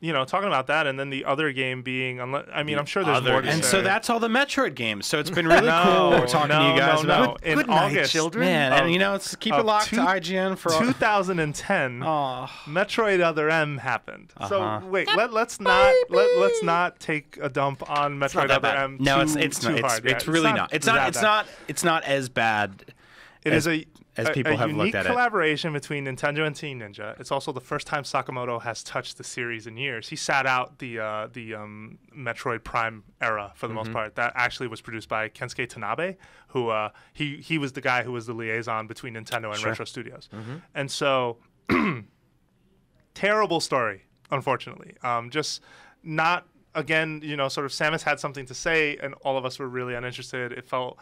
talking about that, and then the other game being, I'm sure there's more to say. And so that's all the Metroid games. So it's been really cool talking to you guys about. In August, children. Man, and keep it locked to IGN for 2010. Metroid Other M happened. So wait, let's not take a dump on Metroid Other M. No, it's really not. It's not as bad. It is a people have looked at it. Unique collaboration between Nintendo and Team Ninja. It's also the first time Sakamoto has touched the series in years. He sat out the Metroid Prime era for the most part. That actually was produced by Kensuke Tanabe, who he was the guy who was the liaison between Nintendo and Retro Studios. And so, terrible story, unfortunately. Just not, again, sort of Samus had something to say, and all of us were really uninterested. It felt...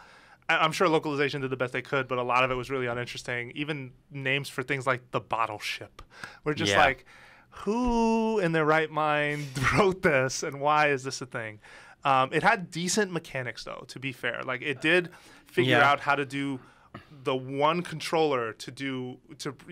I'm sure localization did the best they could, but a lot of it was really uninteresting. Even names for things like the bottle ship. We're just like, who in their right mind wrote this, and why is this a thing? It had decent mechanics, though, to be fair. Like, it did figure out how to do the one controller to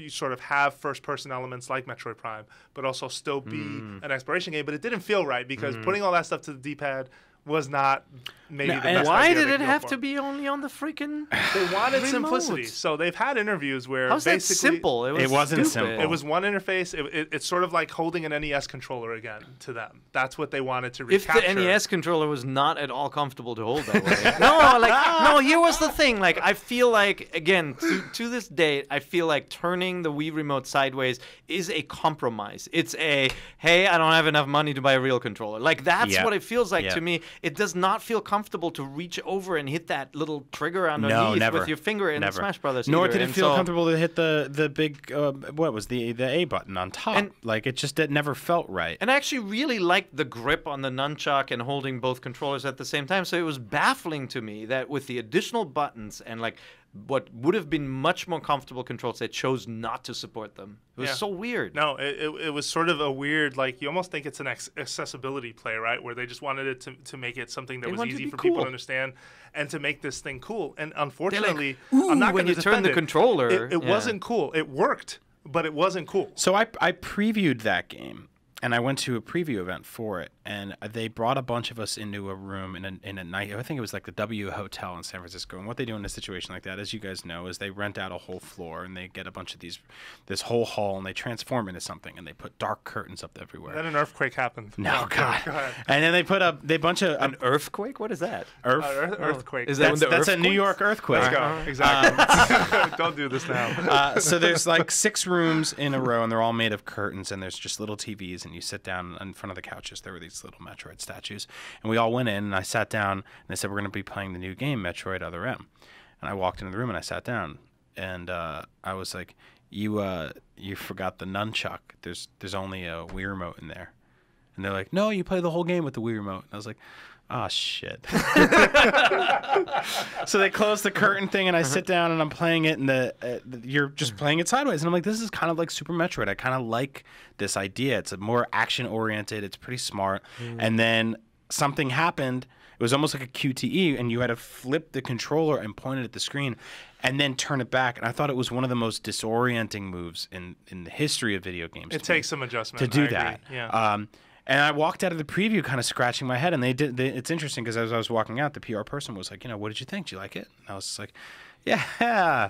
sort of have first-person elements like Metroid Prime, but also still be an exploration game. But it didn't feel right, because putting all that stuff to the D-pad was not maybe the best why idea did it have for. to be only on the freaking They wanted remote? Simplicity. So they've had interviews where How's that basically simple? It wasn't stupid. simple. it was one interface. It's sort of like holding an NES controller again to them. That's what they wanted to recapture. If the NES controller was not at all comfortable to hold that way. No, here was the thing. Like, I feel like, again, to this day, I feel like turning the Wii remote sideways is a compromise. It's a, hey, I don't have enough money to buy a real controller. Like, that's what it feels like to me. It does not feel comfortable to reach over and hit that little trigger underneath with your finger in Smash Brothers. Nor did it feel comfortable to hit the big what was the A button on top. And, like, it never felt right. And I actually really liked the grip on the nunchuck and holding both controllers at the same time. So it was baffling to me that with the additional buttons and like what would have been much more comfortable controls, they chose not to support them. It was so weird. No, it was sort of a weird, like, you almost think it's an accessibility play, right? Where they just wanted it to make it something that was easy for people to understand and to make this thing cool. And unfortunately, like, I'm not going to when you turn the controller. It wasn't cool. It worked, but it wasn't cool. So I previewed that game. And I went to a preview event for it, and they brought a bunch of us into a room in a night. I think it was like the W Hotel in San Francisco. And what they do in a situation like that, as you guys know, is they rent out a whole floor and they get a bunch of this whole hall and they transform into something and they put dark curtains up everywhere. Then an earthquake happened. No, God. Go ahead. And then they put up a bunch of an earthquake. What is that? Earthquake. Is that that's a New York earthquake? Exactly. Don't do this now. So there's like 6 rooms in a row, and they're all made of curtains, and there's just little TVs. And you sit down in front of the couches. There were these little Metroid statues. And we all went in, and I sat down, and they said, we're going to be playing the new game, Metroid Other M. And I walked into the room, and I sat down. And I was like, you forgot the nunchuck. There's only a Wii remote in there. And they're like, no, you play the whole game with the Wii remote. And I was like, oh, shit. So they close the curtain thing, and I sit down, and I'm playing it, and you're just playing it sideways. And I'm like, this is kind of like Super Metroid. I kind of like this idea. It's a more action-oriented. It's pretty smart. And then something happened. It was almost like a QTE, and you had to flip the controller and point it at the screen and then turn it back. And I thought it was one of the most disorienting moves in the history of video games. It takes some adjustment to do that. Yeah. And I walked out of the preview kind of scratching my head. And it's interesting because as I was walking out, the PR person was like, what did you think? Do you like it? And I was just like, yeah,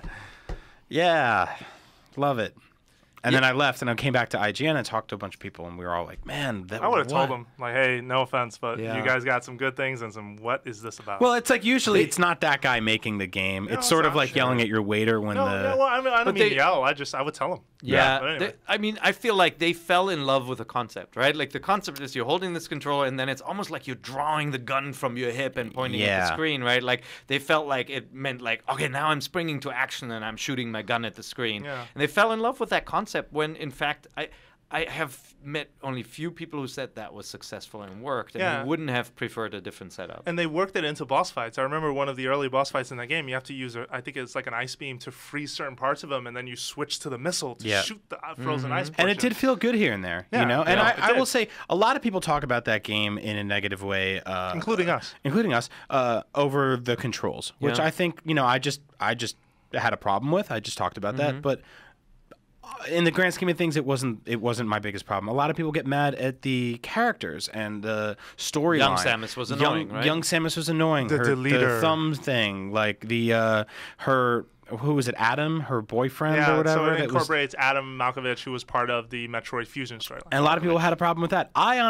love it. And then I left, and I came back to IGN and talked to a bunch of people, and we were all like, man, I would have told them, like, hey, no offense, but you guys got some good things and some, what is this about? Well, it's like usually it's not that guy making the game. No, it's sort of like yelling at your waiter when well, I don't mean yell. I would tell them. Yeah. Anyway. I feel like they fell in love with the concept, right? Like, the concept is you're holding this controller, and then it's almost like you're drawing the gun from your hip and pointing at the screen, right? Like, they felt like it meant, like, okay, now I'm springing to action, and I'm shooting my gun at the screen. Yeah. And they fell in love with that concept when, in fact, I have met only few people who said that was successful and worked, and who wouldn't have preferred a different setup. And they worked it into boss fights. I remember one of the early boss fights in that game. You have to use, I think it's like an ice beam to freeze certain parts of them, and then you switch to the missile to shoot the frozen ice portion. And it did feel good here and there, you know? And I will say, a lot of people talk about that game in a negative way. Including us. Over the controls, which I think, I just had a problem with. I just talked about that. But in the grand scheme of things, it wasn't my biggest problem. A lot of people get mad at the characters and the storyline. Young Samus was annoying, right? Young Samus was annoying. The thumb thing, like her. Who was it? Adam, her boyfriend or whatever. So it incorporates Adam Malkovich, who was part of the Metroid Fusion storyline. And a lot of people had a problem with that. I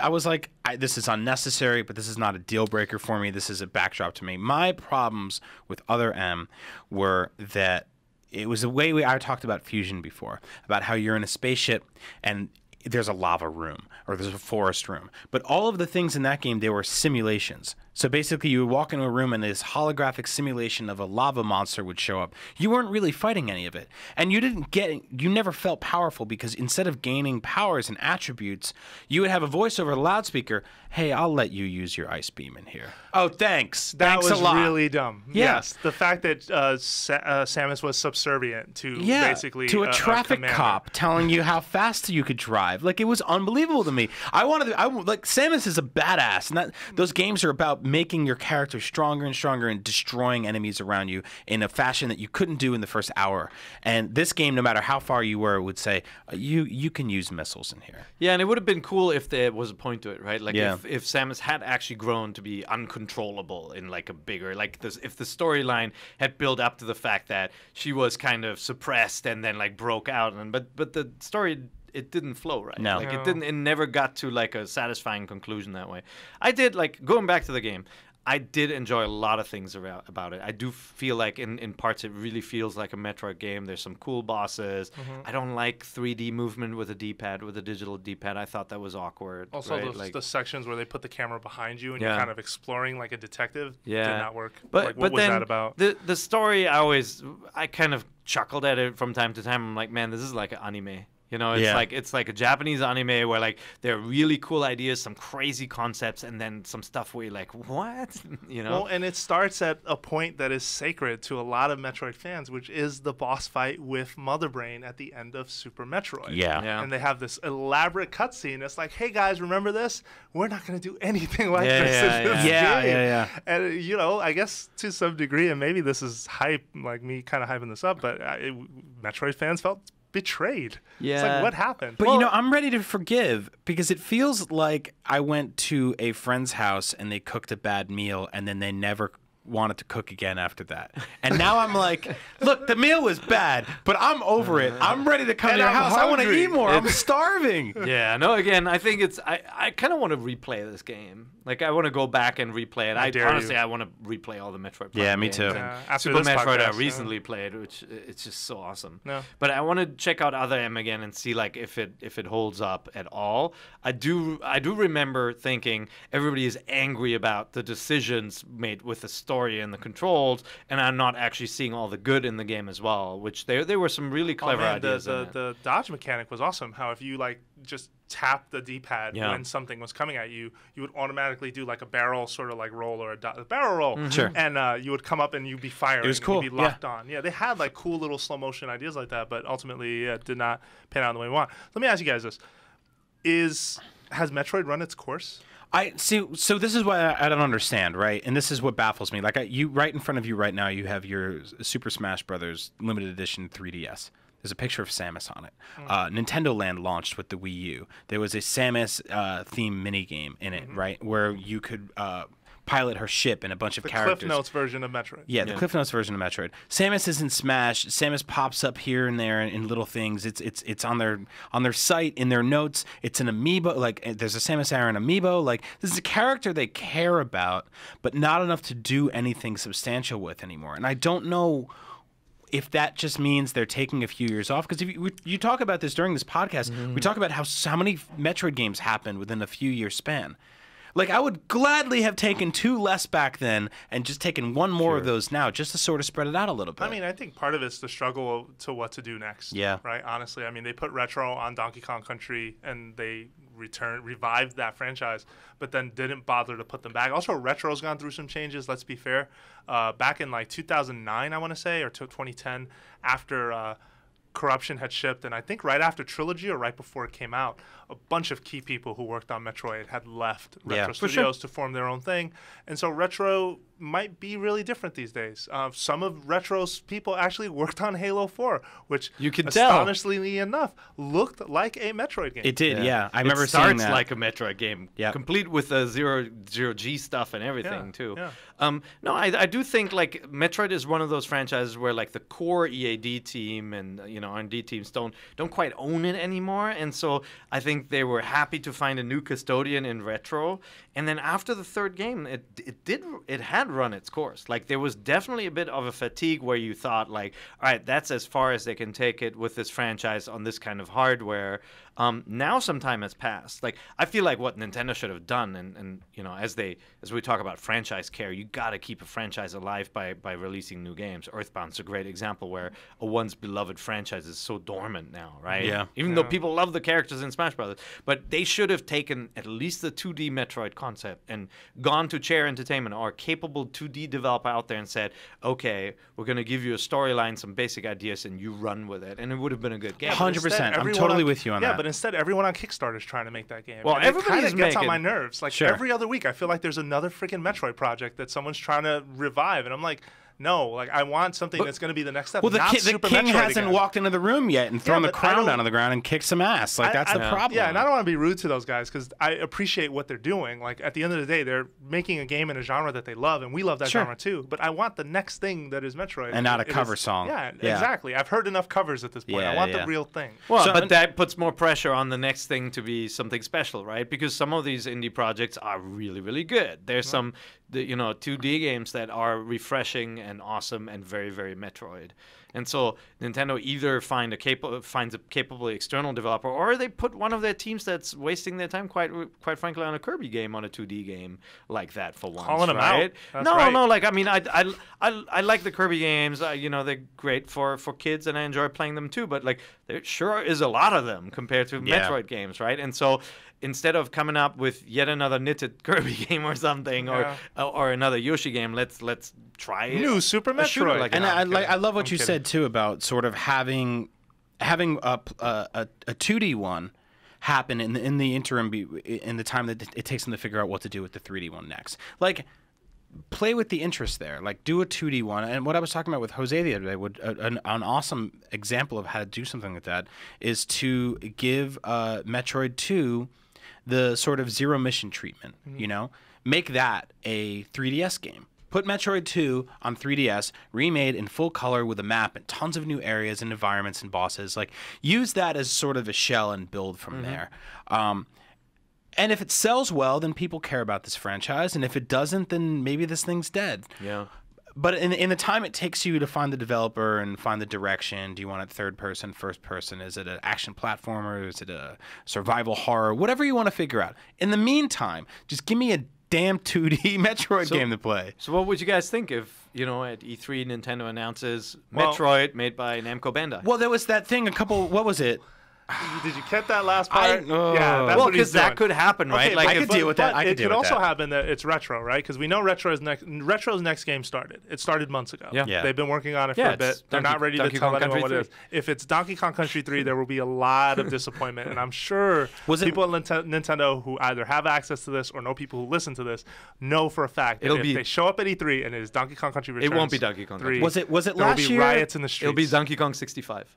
was like, this is unnecessary, but this is not a deal breaker for me. This is a backdrop to me. My problems with Other M were that it was the way I talked about Fusion before, about how you're in a spaceship and there's a lava room or there's a forest room. But all of the things in that game, they were simulations. So basically you would walk into a room and this holographic simulation of a lava monster would show up. You weren't really fighting any of it. And you never felt powerful because instead of gaining powers and attributes, you would have a voice over the loudspeaker, hey, I'll let you use your ice beam in here. Oh, thanks. Thanks a lot. That was really dumb. Yeah. Yes. The fact that Samus was subservient to basically to a traffic cop telling you how fast you could drive. Like, it was unbelievable to me. Like, Samus is a badass. And those games are about making your character stronger and stronger and destroying enemies around you in a fashion that you couldn't do in the first hour. And this game, no matter how far you were, would say, you can use missiles in here. Yeah, and it would have been cool if there was a point to it, right? Like, if Samus had actually grown to be uncontrollable in, like, a bigger... Like, if the storyline had built up to the fact that she was kind of suppressed and then, like, broke out. But the story... It didn't flow right. No. Like, it never got to, like, a satisfying conclusion that way. I did, like, going back to the game, I did enjoy a lot of things about it. I do feel like in parts it really feels like a Metroid game. There's some cool bosses. I don't like 3D movement with a D-pad, with a digital D-pad. I thought that was awkward. Also, right? the sections where they put the camera behind you and you're kind of exploring like a detective did not work. But what was then that about? The story, I kind of chuckled at it from time to time. I'm like, man, this is like an anime. You know, it's like a Japanese anime where, like, there are really cool ideas, some crazy concepts, and then some stuff where you're like, what? You know? Well, and it starts at a point that is sacred to a lot of Metroid fans, which is the boss fight with Mother Brain at the end of Super Metroid. Yeah. And they have this elaborate cutscene. It's like, hey, guys, remember this? We're not going to do anything like this in this game. Yeah. And, you know, I guess to some degree, and maybe this is hype, like me kind of hyping this up, but Metroid fans felt betrayed. Yeah. It's like, what happened? But, I'm ready to forgive because it feels like I went to a friend's house and they cooked a bad meal and then they never wanted to cook again after that. And now I'm like, look, the meal was bad, but I'm over it. I'm ready to come to your house. I want to eat more. I'm starving. Yeah, no, again, I think I kind of want to replay this game. Like, I want to go back and replay it. Honestly, I want to replay all the Metroid Prime me games. too. After Super this Metroid podcast, I recently played, which it's just so awesome. No. But I want to check out Other M again and see, like, if it holds up at all. I do remember thinking everybody is angry about the decisions made with the story and the controls, and I'm not actually seeing all the good in the game as well, which there were some really clever ideas. The dodge mechanic was awesome. How if you, like, just tap the D-pad when something was coming at you, you would automatically do like a barrel sort of like roll or a barrel roll. Sure. And you would come up and you'd be firing. It was cool. You'd be locked on. Yeah, they had like cool little slow motion ideas like that, but ultimately it did not pan out the way we want. Let me ask you guys this. Has Metroid run its course? I see. So this is what I don't understand, right? And this is what baffles me. Like, you right in front of you right now, you have your Super Smash Brothers limited edition 3DS. There's a picture of Samus on it. Nintendo Land launched with the Wii U. There was a Samus theme minigame in it, right, where you could pilot her ship and a bunch of characters. The Cliff Notes version of Metroid. Yeah, the Cliff Notes version of Metroid. Samus is in Smash. Samus pops up here and there in little things. It's on their site, in their notes. It's an amiibo. Like, there's a Samus Aran amiibo. Like, this is a character they care about, but not enough to do anything substantial with anymore. And I don't know if that just means they're taking a few years off. Because if you talk about this during this podcast, we talk about how many Metroid games happened within a few year span. Like, I would gladly have taken 2 less back then and just taken 1 more of those now, just to sort of spread it out a little bit. I mean, I think part of it's the struggle to what to do next. Yeah. Right? Honestly, I mean, they put Retro on Donkey Kong Country and they revived that franchise, but then didn't bother to put them back. Also, Retro's gone through some changes, let's be fair. Back in like 2009, I want to say, or 2010, after Corruption had shipped, and I think right after Trilogy or right before it came out, a bunch of key people who worked on Metroid had left Retro Studios to form their own thing. And so Retro might be really different these days. Some of Retro's people actually worked on Halo 4, which you can tell, astonishingly enough, looked like a Metroid game. It did, yeah. I remember seeing that. It starts like a Metroid game, complete with the zero G stuff and everything too. Yeah. No, I do think like Metroid is one of those franchises where like the core EAD team and R&D teams don't quite own it anymore, and so I think they were happy to find a new custodian in Retro. And then after the third game, it had run its course. Like there was definitely a bit of a fatigue where you thought like, all right, that's as far as they can take it with this franchise on this kind of hardware. Now some time has passed. Like I feel like what Nintendo should have done, and as we talk about franchise care, you got to keep a franchise alive by releasing new games. Earthbound's a great example where a once beloved franchise is so dormant now, right? Yeah. Even though people love the characters in Smash Brothers, but they should have taken at least the 2D Metroid concept and gone to Chair Entertainment or a capable 2D developer out there and said, okay, we're going to give you a storyline, some basic ideas, and you run with it, and it would have been a good game. 100%. I'm totally with you on that. Yeah, but instead, everyone on Kickstarter is trying to make that game. Well, and everybody's it kind of gets on making- my nerves. Like every other week, I feel like there's another freaking Metroid project that someone's trying to revive, and I'm like, no, like I want something that's going to be the next step. Well, the king hasn't again. walked into the room yet and thrown the but I crown don't- down on the ground and kicked some ass. Like that's the problem. Yeah, and I don't want to be rude to those guys because I appreciate what they're doing. Like at the end of the day, they're making a game in a genre that they love, and we love that genre too. But I want the next thing that is Metroid, and not a cover song. Yeah, exactly. I've heard enough covers at this point. I want the real thing. Well, but that puts more pressure on the next thing to be something special, right? Because some of these indie projects are really, really good. There's some 2D games that are refreshing and awesome and very, very Metroid. And so Nintendo either finds a capable external developer, or they put one of their teams that's wasting their time, quite frankly, on a Kirby game, on a 2D game like that for once. Calling them right? out. No. Like I mean, I like the Kirby games. They're great for kids, and I enjoy playing them too. But like, there sure is a lot of them compared to Metroid games, right? And so instead of coming up with yet another knitted Kirby game or something, or another Yoshi game, let's try new Super Metroid. Like and I love what you said too about sort of having a 2D one happen in the interim, in the time that it takes them to figure out what to do with the 3D one next. Like, play with the interest there. Like, do a 2D one. And what I was talking about with Jose the other day, an awesome example of how to do something like that is to give Metroid 2 the sort of zero mission treatment. Make that a 3DS game. Put Metroid 2 on 3DS, remade in full color with a map and tons of new areas and environments and bosses. Like, use that as sort of a shell and build from there. And if it sells well, then people care about this franchise. And if it doesn't, then maybe this thing's dead. Yeah. But in the time it takes you to find the developer and find the direction, do you want it third person, first person? Is it an action platformer? Is it a survival horror? Whatever you want to figure out. In the meantime, just give me a damn 2D Metroid game to play. So what would you guys think if, at E3 Nintendo announces Metroid made by Namco Bandai? Well, there was that thing what was it? Did you get that last part? Yeah, that's what he's doing. That could happen, right? Okay, like I could deal with that. It could also happen that it's Retro, right? Because we know Retro's next game started. It started months ago. Yeah. They've been working on it for a bit. They're not ready to tell anyone what it is. If it's Donkey Kong Country 3, there will be a lot of disappointment, and I'm sure people at Nintendo who either have access to this or know people who listen to this know for a fact that if they show up at E3 and it is Donkey Kong Country Returns, it won't be Donkey Kong 3. Country. Was it there last will be year? riots in the streets. It'll be Donkey Kong 65.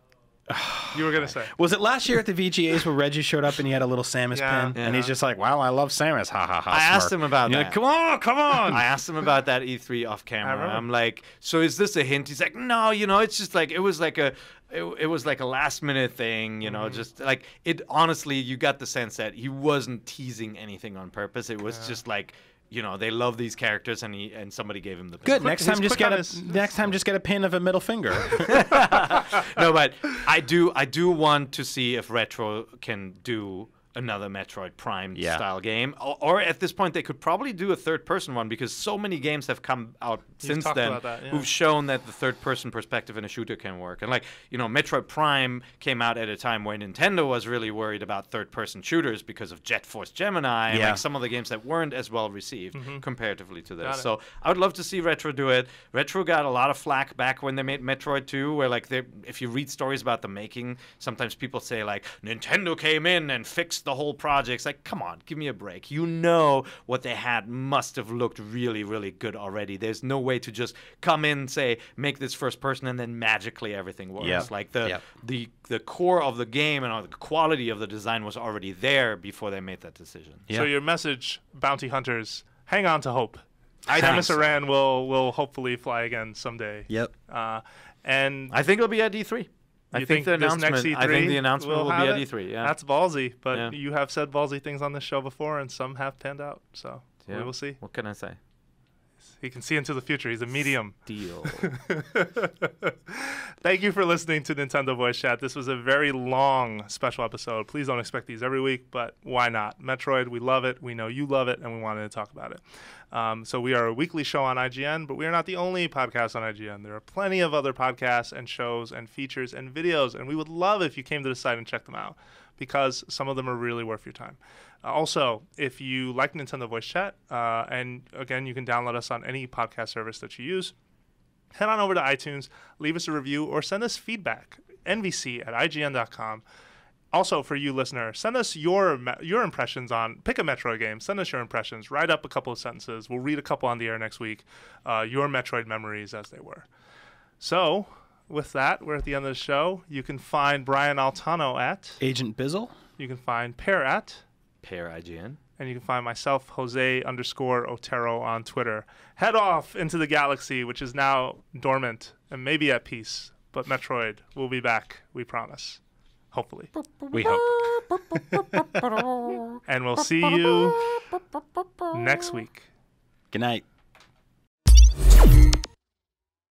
You were gonna say. Was it last year at the VGAs where Reggie showed up and he had a little Samus pin? And he's just like, well, I love Samus. Ha ha ha. I asked him about that. Like, come on. I asked him about that E3 off camera. I'm like, so is this a hint? He's like, no, it's just like it was like a last minute thing, just like it. Honestly, you got the sense that he wasn't teasing anything on purpose. It was just like, they love these characters, and somebody gave him the pin. Good. Next time, just get a pin of a middle finger. No, but I do want to see if Retro can do another Metroid Prime style game, or at this point they could probably do a third person one, because so many games have come out since then who've shown that the third person perspective in a shooter can work. And Metroid Prime came out at a time where Nintendo was really worried about third person shooters because of Jet Force Gemini and some of the games that weren't as well received comparatively to this. So I would love to see Retro do it. Retro got a lot of flack back when they made Metroid 2, where if you read stories about the making, sometimes people say Nintendo came in and fixed the whole project. It's like, come on, give me a break. You know what they had must have looked really, really good already. There's no way to just come in, say, make this first person, and then magically everything works. Yep. Like the core of the game and the quality of the design was already there before they made that decision. Yeah. So your message, bounty hunters, hang on to hope. I think Samus so. Aran will hopefully fly again someday. Yep. And I think it'll be at E3. I think the this next announcement. E3 I think the announcement will be have at it? E3. Yeah, That's ballsy, but Yeah. you have said ballsy things on this show before, and some have panned out. So Yeah. we will see. What can I say? He can see into the future. He's a medium. Deal. Thank you for listening to Nintendo Voice Chat. This was a very long special episode. Please don't expect these every week, but why not? Metroid, we love it. We know you love it, and we wanted to talk about it. So we are a weekly show on IGN, but we are not the only podcast on IGN. There are plenty of other podcasts and shows and features and videos, and we would love if you came to the site and checked them out, because some of them are really worth your time. Also, if you like Nintendo Voice Chat, and again, you can download us on any podcast service that you use, head on over to iTunes, leave us a review, or send us feedback, nvc@ign.com. Also, for you listener, send us your impressions on, pick a Metroid game, send us your impressions, write up a couple of sentences. We'll read a couple on the air next week, your Metroid memories as they were. So, with that, we're at the end of the show. You can find Brian Altano at, Agent Bizzle. you can find Pear at, Pair IGN. and you can find myself, Jose_Otero, on Twitter. Head off into the galaxy, which is now dormant and maybe at peace. But Metroid will be back, we promise. Hopefully. We hope. And we'll see you next week. Good night.